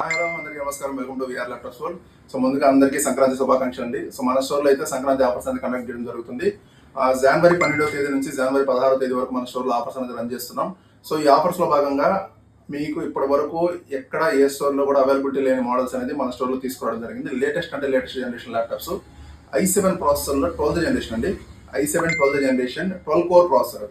Hi hello అందరికీ నమస్కారం. Welcome to VR laptop store. So ముందుగా అందరికీ సంక్రాంతి శుభాకాంక్షలు అండి. సో మన స్టోర్లో అయితే సంక్రాంతి ఆఫర్స్ అనేది కండక్ట్ చేయడం జరుగుతుంది. జనవరి 12వ తేదీ నుంచి జనవరి 16వ తేదీ వరకు మన స్టోర్లో ఆఫర్స్ అనేది రన్ చేస్తున్నాం. సో ఈ ఆఫర్స్లో భాగంగా మీకు ఇప్పటి వరకు ఎక్కడ ఏ స్టోర్లో కూడా అవైలబిలిటీ లేని మోడల్స్ అనేది మన స్టోర్లో తీసుకురావడం జరిగింది. లేటెస్ట్ జనరేషన్ ల్యాప్టాప్స్ i7 ప్రాసెసర్లో 12th జనరేషన్ అండి. i7 12th generation 10 core processor.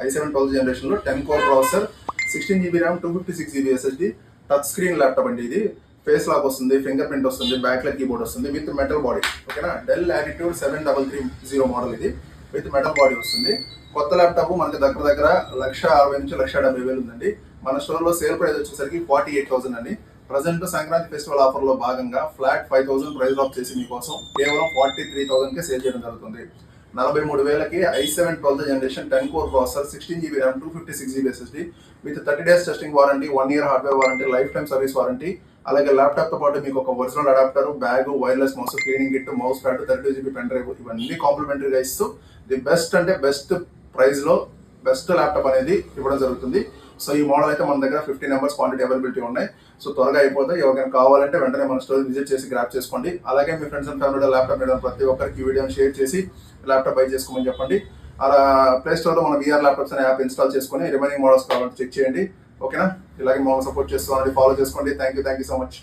i7 12th జనరేషన్లో 10 core processor, 16GB RAM, 256GB SSD, touch screen laptop అండి. ఇది ఫేస్ లాక్ వస్తుంది, ఫింగర్ ప్రింట్ వస్తుంది, బ్యాక్లైట్ కీబోర్డ్ వస్తుంది విత్ మెటల్ బాడీ. ఓకేనా, del attitude 7330 model ఇది విత్ మెటల్ బాడీ వస్తుంది. కొత్త ల్యాప్టాప్ మనకి దగ్గర 1,60,000 నుంచి 1,70,000 ఉందండి. మన స్టోర్లో సేల్ ప్రైస్ వచ్చేసరికి 48,000 అండి. ప్రజెంట్ సంక్రాంతి ఫెస్టివల్ ఆఫర్లో భాగంగా ఫ్లాట్ 5,000 ప్రైస్ డ్రాప్ చేసి మీకోసం కేవలం 43,000కే సేల్ చేయడం జరుగుతుంది. 43,000కి i7 12th generation 10 core processor, 16GB RAM, 256GB SSD with 30 days testing warranty, 1 year hardware warranty, life time service warranty. అలాగే ల్యాప్టాప్తో పాటు మీకు ఒక original adapter, bag, wireless mouse, cleaning kit, mouse pad, 32GB pen drive ఇవన్నీ కాంప్లిమెంటరీగా ఇస్తూ the best అంటే best ప్రైస్లో best laptop అనేది ఇవ్వడం జరుగుతుంది. సో ఈ మోడల్ అయితే మన దగ్గర 50 నెంబర్స్ క్వాంటిటీ అవైలబిలిటీ ఉన్నాయి. సో త్వరగా అయిపోతాయి. ఎవరికైనా కావాలంటే వెంటనే మన స్టోర్ విజిట్ చేసి గ్రాప్ చేసుకోండి. అలాగే మీ ఫ్రెండ్స్ అండ్ ఫ్యామిలీలో ల్యాప్టాప్ మీద ప్రతి ఒక్కరికి ఈ వీడియోని షేర్ చేసి ల్యాప్టాప్ బై చేసుకోమని చెప్పండి. అలా ప్లే స్టోర్లో మన విఆర్ ల్యాప్టాప్స్ అనే యాప్ ఇన్స్టాల్ చేసుకొని రిమైనింగ్ మోడల్స్ కావాలంటే చెక్ చేయండి. ఓకేనా, ఇలాగే మమ్మల్ని సపోర్ట్ చేస్తూ ఫాలో చేసుకోండి. Thank you so much.